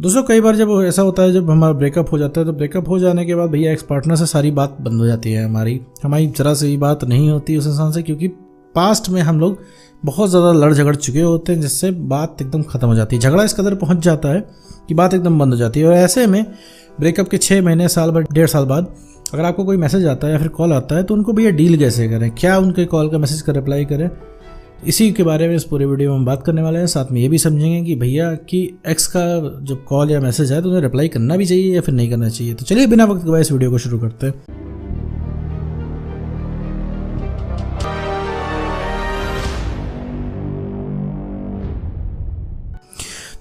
दोस्तों कई बार जब ऐसा होता है, जब हमारा ब्रेकअप हो जाता है, तो ब्रेकअप हो जाने के बाद भैया एक्स पार्टनर से सारी बात बंद हो जाती है। हमारी जरा से भी बात नहीं होती उस इंसान से, क्योंकि पास्ट में हम लोग बहुत ज़्यादा लड़ झगड़ चुके होते हैं, जिससे बात एकदम ख़त्म हो जाती है। झगड़ा इस कदर पहुंच जाता है कि बात एकदम बंद हो जाती है। और ऐसे में ब्रेकअप के 6 महीने, साल भर, 1.5 साल बाद अगर आपको कोई मैसेज आता है या फिर कॉल आता है, तो उनको भैया डील कैसे करें, क्या उनके कॉल का मैसेज का रिप्लाई करें, इसी के बारे में इस पूरे वीडियो में हम बात करने वाले हैं। साथ में ये भी समझेंगे कि भैया कि एक्स का जब कॉल या मैसेज है तो उन्हें रिप्लाई करना भी चाहिए या फिर नहीं करना चाहिए। तो चलिए बिना वक्त गवाए इस वीडियो को शुरू करते हैं।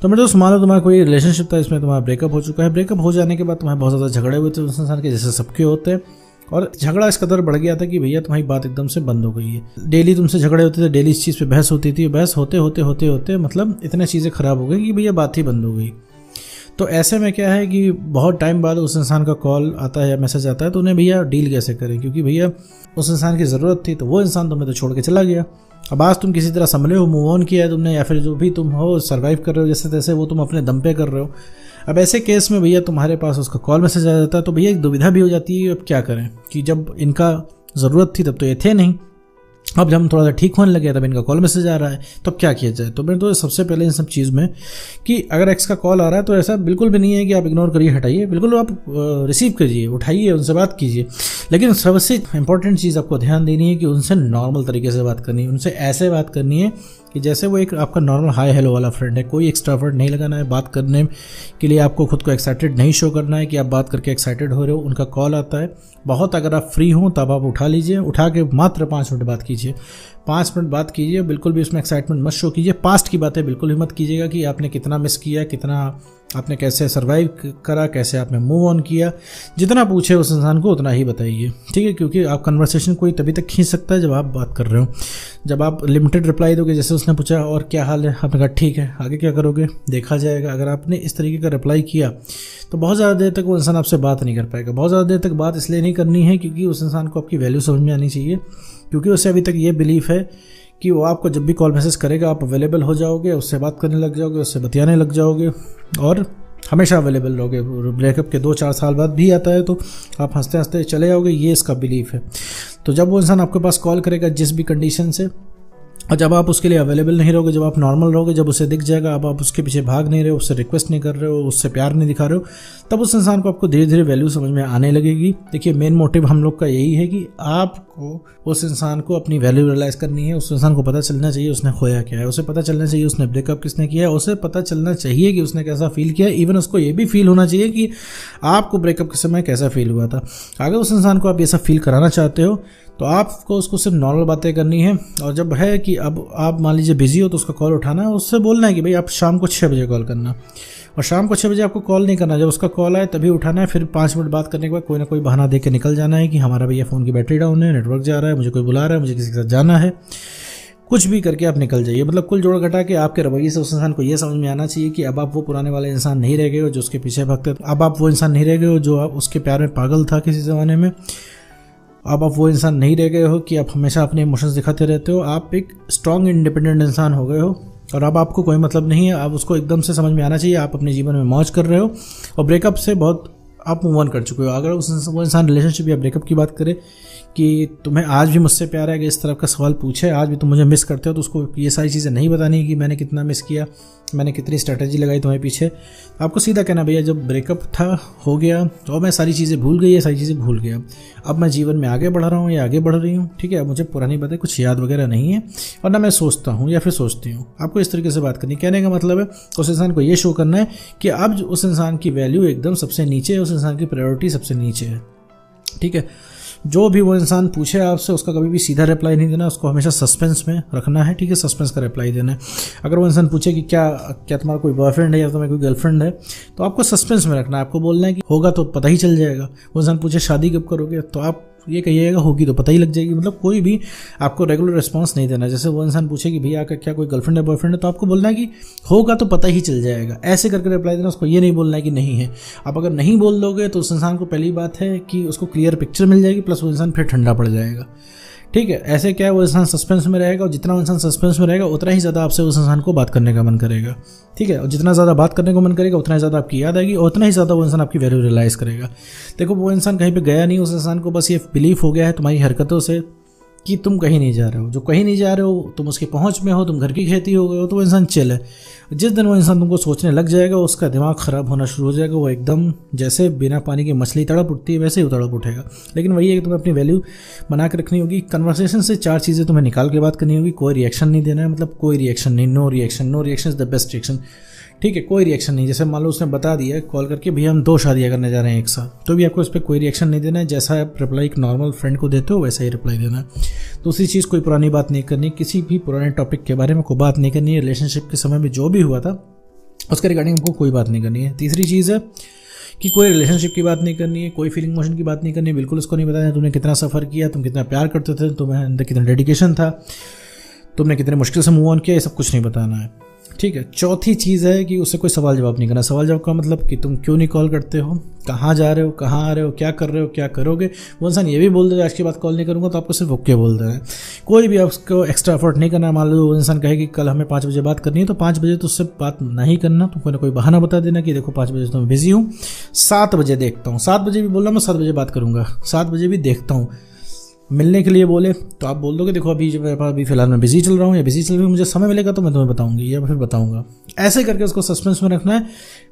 तो मेरे दोस्त, मान लो तुम्हारा कोई रिलेशनशिप था, इसमें तुम्हारा ब्रेकअप हो चुका है। ब्रेकअप हो जाने के बाद तुम्हारे बहुत ज़्यादा झगड़े हुए थे उस इंसान के, जैसे सबके होते हैं, और झगड़ा इस कदर बढ़ गया था कि भैया तुम्हारी बात एकदम से बंद हो गई है। डेली तुमसे झगड़े होते थे, डेली इस चीज़ पे बहस होती थी, बहस होते होते मतलब इतने चीज़ें ख़राब हो गई कि भैया बात ही बंद हो गई। तो ऐसे में क्या है कि बहुत टाइम बाद उस इंसान का कॉल आता है या मैसेज आता है, तो उन्हें भैया डील कैसे करें, क्योंकि भैया उस इंसान की ज़रूरत थी, तो वो इंसान तुम्हें तो छोड़ के चला गया। अब आज तुम किसी तरह संभले हो, मूव ऑन किया है तुमने, या फिर जो भी तुम हो सर्वाइव कर रहे हो जैसे तैसे, वो तुम अपने दम पे कर रहे हो। अब ऐसे केस में भैया तुम्हारे पास उसका कॉल मैसेज आ जाता है, तो भैया एक दुविधा भी हो जाती है। अब क्या करें कि जब इनका ज़रूरत थी तब तो ये थे नहीं, अब जब हम थोड़ा सा ठीक होने लगे तब इनका कॉल मैसेज आ रहा है, तो अब क्या किया जाए। तो मेरे तो सबसे पहले इन सब चीज़ में कि अगर एक्स का कॉल आ रहा है तो ऐसा बिल्कुल भी नहीं है कि आप इग्नोर करिए, हटाइए, बिल्कुल आप रिसीव करिए, उठाइए, उनसे बात कीजिए। लेकिन सबसे इंपॉर्टेंट चीज़ आपको ध्यान देनी है कि उनसे नॉर्मल तरीके से बात करनी है। उनसे ऐसे बात करनी है कि जैसे वो एक आपका नॉर्मल हाय हेलो वाला फ्रेंड है। कोई एक्स्ट्रा एफर्ट नहीं लगाना है बात करने के लिए, आपको खुद को एक्साइटेड नहीं शो करना है कि आप बात करके एक्साइटेड हो रहे हो। उनका कॉल आता है, बहुत अगर आप फ्री हो तब आप उठा लीजिए, उठा के मात्र 5 मिनट बात कीजिए, 5 मिनट बात कीजिए। बिल्कुल भी उसमें एक्साइटमेंट मत शो कीजिए, पास्ट की बातें बिल्कुल भी मत कीजिएगा कि आपने कितना मिस किया, कितना आपने कैसे सर्वाइव करा, कैसे आपने मूव ऑन किया। जितना पूछे उस इंसान को उतना ही बताइए, ठीक है, क्योंकि आप कन्वर्सेशन कोई तभी तक खींच सकता है जब आप बात कर रहे हो। जब आप लिमिटेड रिप्लाई दोगे, जैसे उसने पूछा और क्या हाल है, आपने कहा ठीक है, आगे क्या करोगे देखा जाएगा, अगर आपने इस तरीके का रिप्लाई किया तो बहुत ज़्यादा देर तक वो इंसान आपसे बात नहीं कर पाएगा। बहुत ज़्यादा देर तक बात इसलिए नहीं करनी है क्योंकि उस इंसान को आपकी वैल्यू समझ में आनी चाहिए, क्योंकि उसे अभी तक ये बिलीफ है कि वो आपको जब भी कॉल मैसेज करेगा आप अवेलेबल हो जाओगे, उससे बात करने लग जाओगे, उससे बतियाने लग जाओगे और हमेशा अवेलेबल रहोगे। ब्रेकअप के 2-4 साल बाद भी आता है तो आप हंसते हंसते चले जाओगे, ये इसका बिलीफ है। तो जब वो इंसान आपके पास कॉल करेगा जिस भी कंडीशन से, और जब आप उसके लिए अवेलेबल नहीं रहोगे, जब आप नॉर्मल रहोगे, जब उसे दिख जाएगा अब आप उसके पीछे भाग नहीं रहे हो, उससे रिक्वेस्ट नहीं कर रहे हो, उससे प्यार नहीं दिखा रहे हो, तब उस इंसान को आपको धीरे धीरे वैल्यू समझ में आने लगेगी। देखिए, मेन मोटिव हम लोग का यही है कि आपको उस इंसान को अपनी वैल्यू रियलाइज़ करनी है। उस इंसान को पता चलना चाहिए उसने खोया क्या है, उसे पता चलना चाहिए उसने ब्रेकअप किसने किया है, उसे पता चलना चाहिए कि उसने कैसा फील किया है। इवन उसको ये भी फील होना चाहिए कि आपको ब्रेकअप के समय कैसा फील हुआ था। अगर उस इंसान को आप ये सब फील कराना चाहते हो तो आपको उसको सिर्फ नॉर्मल बातें करनी है। और जब है कि अब आप मान लीजिए बिजी हो तो उसका कॉल उठाना है, उससे बोलना है कि भाई आप शाम को 6 बजे कॉल करना, और शाम को 6 बजे आपको कॉल नहीं करना, जब उसका कॉल आए तभी उठाना है। फिर 5 मिनट बात करने के बाद कोई ना कोई बहाना दे के निकल जाना है कि हमारा भैया फ़ोन की बैटरी डाउन है, नेटवर्क जा रहा है, मुझे कोई बुला रहा है, मुझे किसी के साथ जाना है, कुछ भी करके आप निकल जाइए। मतलब कुल जोड़ घटा के आपके रवैये से उस इंसान को ये समझ में आना चाहिए कि अब आप वो पुराने वाले इंसान नहीं रह गए हो जो उसके पीछे भागते, अब आप वो इंसान नहीं रह गए हो जो आप उसके प्यार में पागल था किसी ज़माने में, अब आप वो इंसान नहीं रह गए हो कि आप हमेशा अपने इमोशंस दिखाते रहते हो। आप एक स्ट्रॉन्ग इंडिपेंडेंट इंसान हो गए हो और अब आपको कोई मतलब नहीं है। अब उसको एकदम से समझ में आना चाहिए आप अपने जीवन में मौज कर रहे हो और ब्रेकअप से बहुत आप मूव ऑन कर चुके हो। अगर वो इंसान रिलेशनशिप या ब्रेकअप की बात करे कि तुम्हें आज भी मुझसे प्यार है, अगर इस तरह का सवाल पूछे, आज भी तुम मुझे मिस करते हो, तो उसको ये सारी चीज़ें नहीं बतानी है कि मैंने कितना मिस किया, मैंने कितनी स्ट्रैटेजी लगाई तुम्हारे पीछे। आपको सीधा कहना, भैया जब ब्रेकअप था हो गया तो मैं सारी चीज़ें भूल गई, ये सारी चीज़ें भूल गया, अब मैं जीवन में आगे बढ़ रहा हूँ या आगे बढ़ रही हूँ, ठीक है, मुझे पुरानी बातें कुछ याद वगैरह नहीं है और ना मैं सोचता हूँ या फिर सोचती हूँ। आपको इस तरीके से बात करनी। कहने का मतलब है उस इंसान को ये शो करना है कि अब उस इंसान की वैल्यू एकदम सबसे नीचे है, उस इंसान की प्रायोरिटी सबसे नीचे है, ठीक है। जो भी वो इंसान पूछे आपसे उसका कभी भी सीधा रिप्लाई नहीं देना, उसको हमेशा सस्पेंस में रखना है, ठीक है, सस्पेंस का रिप्लाई देना है। अगर वो इंसान पूछे कि क्या तुम्हारा कोई बॉयफ्रेंड है या तुम्हारी कोई गर्लफ्रेंड है, तो आपको सस्पेंस में रखना है। आपको बोलना है कि होगा तो पता ही चल जाएगा। वो इंसान पूछे शादी कब करोगे, तो आप ये कहिएगा होगी तो पता ही लग जाएगी। मतलब कोई भी आपको रेगुलर रिस्पांस नहीं देना। जैसे वो इंसान पूछे कि भैया का क्या कोई गर्लफ्रेंड है बॉयफ्रेंड है, तो आपको बोलना है कि होगा तो पता ही चल जाएगा, ऐसे करके रिप्लाई देना। उसको ये नहीं बोलना है कि नहीं है। आप अगर नहीं बोल दोगे तो उस इंसान को पहली बात है कि उसको क्लियर पिक्चर मिल जाएगी, प्लस वो इंसान फिर ठंडा पड़ जाएगा, ठीक है। ऐसे क्या है, वो इंसान सस्पेंस में रहेगा, और जितना इंसान सस्पेंस में रहेगा उतना ही ज़्यादा आपसे उस इंसान को बात करने का मन करेगा। ठीक है, और जितना ज़्यादा बात करने को मन करेगा उतना ही ज़्यादा आपकी याद आएगी, और उतना ही ज़्यादा वो इंसान आपकी वैल्यू रियलाइज़ करेगा। देखो, वो इंसान कहीं पे गया नहीं, उस इंसान को बस ये बिलीफ हो गया है तुम्हारी हरकतों से कि तुम कहीं नहीं जा रहे हो। जो कहीं नहीं जा रहे हो, तुम उसकी पहुंच में हो, तुम घर की खेती हो गए हो, तो वो इंसान चिल है। जिस दिन वो इंसान तुमको सोचने लग जाएगा, उसका दिमाग ख़राब होना शुरू हो जाएगा। वो एकदम जैसे बिना पानी की मछली तड़प उठती है वैसे ही तड़प उठेगा। लेकिन वही है कि तुम्हें अपनी वैल्यू बना के रखनी होगी। कन्वर्सेशन से 4 चीज़ें तुम्हें निकाल के बात करनी होगी। कोई रिएक्शन नहीं देना है, मतलब कोई रिएक्शन नहीं, no reaction. No reaction is the best reaction. ठीक है, कोई रिएक्शन नहीं। जैसे मान लो उसने बता दिया कॉल करके भैया हम 2 शादियाँ करने जा रहे हैं एक साथ, तो भी आपको इस पर कोई रिएक्शन नहीं देना है। जैसा आप रिप्लाई एक नॉर्मल फ्रेंड को देते हो वैसा ही रिप्लाई देना है। दूसरी चीज़, कोई पुरानी बात नहीं करनी, किसी भी पुराने टॉपिक के बारे में कोई बात नहीं करनी है। रिलेशनशिप के समय में जो भी हुआ था उसके रिगार्डिंग हमको कोई बात नहीं करनी है। तीसरी चीज़ है कि कोई रिलेशनशिप की बात नहीं करनी है, कोई फीलिंग मोशन की बात नहीं करनी है। बिल्कुल उसको नहीं बताना तुमने कितना सफ़र किया, तुम कितना प्यार करते थे, तुम्हें अंदर कितना डेडिकेशन था, तुमने कितने मुश्किल से मूव ऑन किया, ये सब कुछ नहीं बताना है। ठीक है। चौथी चीज़ है कि उससे कोई सवाल जवाब नहीं करना। सवाल जवाब का मतलब कि तुम क्यों नहीं कॉल करते हो, कहाँ जा रहे हो, कहाँ आ रहे हो, क्या कर रहे हो, क्या करोगे। वो इंसान ये भी बोल दे आज के बाद कॉल नहीं करूँगा, तो आपको सिर्फ ओके बोल देना है। कोई भी आपको एक्स्ट्रा एफर्ट नहीं करना। मान लो वो इंसान कहे कि कल हमें 5 बजे बात करनी है, तो 5 बजे तो उससे बात नहीं करना। तो कोई ना कोई बहाना बता देना कि देखो 5 बजे तो मैं बिजी हूँ, 7 बजे देखता हूँ। 7 बजे भी बोलना, मैं 7 बजे बात करूँगा, 7 बजे भी देखता हूँ। मिलने के लिए बोले तो आप बोल दोगे देखो अभी जो मेरे पास अभी फिलहाल मैं बिजी चल रहा हूँ या बिजी चल रही हूँ, मुझे समय मिलेगा तो मैं तुम्हें बताऊंगी या फिर बताऊंगा। ऐसे करके उसको सस्पेंस में रखना है।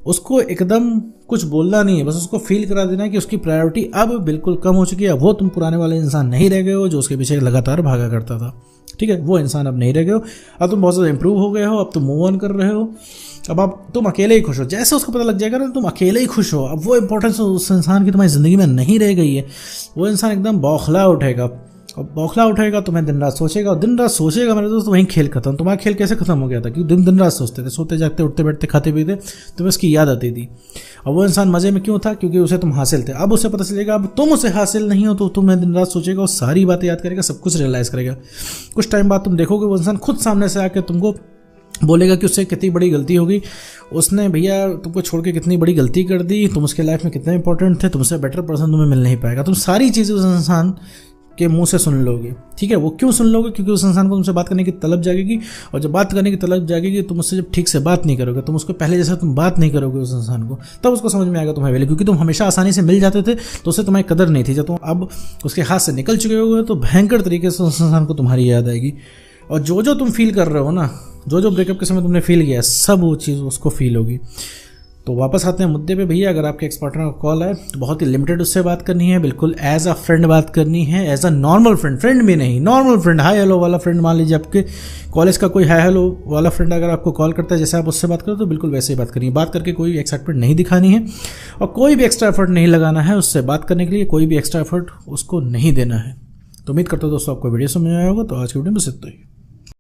उसको एकदम कुछ बोलना नहीं है, बस उसको फील करा देना है कि उसकी प्रायोरिटी अब बिल्कुल कम हो चुकी है। वो तुम पुराने वाले इंसान नहीं रह गए हो जो उसके पीछे लगातार भागा करता था। ठीक है, वो इंसान अब नहीं रह गए हो। अब तुम बहुत ज़्यादा इंप्रूव हो गए हो, अब तुम मूव ऑन कर रहे हो। अब आप तुम अकेले ही खुश हो। जैसे उसको पता लग जाएगा ना तुम अकेले ही खुश हो, अब वो इंपॉर्टेंस उस इंसान की तुम्हारी ज़िंदगी में नहीं रह गई है। वो इंसान एकदम बौखला उठेगा, और बौखला उठेगा तुम्हें दिन रात सोचेगा, और दिन रात सोचेगा मेरे दोस्त, वहीं खेल खत्म। तुम्हारा खेल कैसे खत्म हो गया था कि दिन रात सोचते थे, सोते जागते उठते बैठते खाते पीते, तुम्हें उसकी याद आती थी। और वो इंसान मजे में क्यों था, क्योंकि उसे तुम हासिल थे। अब उसे पता चलेगा अब तुम उसे हासिल नहीं हो, तो तुम्हें दिन रात सोचेगा और सारी बातें याद करेगा, सब कुछ रियलाइज करेगा। कुछ टाइम बाद तुम देखोगे वो इंसान खुद सामने से आकर तुमको बोलेगा कि उससे कितनी बड़ी गलती होगी, उसने भैया तुमको छोड़ के कितनी बड़ी गलती कर दी, तुम उसके लाइफ में कितने इंपॉर्टेंट थे, तुमसे बेटर पर्सन तुम्हें मिल नहीं पाएगा। तुम सारी चीज़ें उस इंसान के मुंह से सुन लोगे। ठीक है, वो क्यों सुन लोगे, क्योंकि उस इंसान को तुमसे बात करने की तलब जागेगी, और जब बात करने की तलब जागेगी तुम उससे जब ठीक से बात नहीं करोगे, तुम उसको पहले जैसा तुम बात नहीं करोगे उस इंसान को, तब उसको समझ में आएगा तुम्हें वैल्यू। क्योंकि तुम हमेशा आसानी से मिल जाते थे तो उससे तुम्हारी कदर नहीं थी। जब तुम अब उसके हाथ से निकल चुके हो तो भयंकर तरीके से उस इंसान को तुम्हारी याद आएगी। और जो जो तुम फील कर रहे हो ना, जो जो ब्रेकअप के समय तुमने फील किया, सब वो चीज़ उसको फील होगी। तो वापस आते हैं मुद्दे पे भैया। अगर आपके एक्स पार्टनर का कॉल आए तो बहुत ही लिमिटेड उससे बात करनी है, बिल्कुल एज अ फ्रेंड बात करनी है, एज अ नॉर्मल फ्रेंड भी नहीं, नॉर्मल फ्रेंड, हाय हेलो वाला फ्रेंड। मान लीजिए आपके कॉलेज का कोई हाय हेलो वाला फ्रेंड अगर आपको कॉल करता है जैसे आप उससे बात करो, तो बिल्कुल वैसे ही बात करनी है। बात करके कोई एक्साइटमेंट नहीं दिखानी है, और कोई भी एक्स्ट्रा एफर्ट नहीं लगाना है उससे बात करने के लिए, कोई भी एक्स्ट्रा एफर्ट उसको नहीं देना है। तो उम्मीद करता हूँ दोस्तों आपको वीडियो समझ आया होगा। तो आज की वीडियो में बस इतना ही।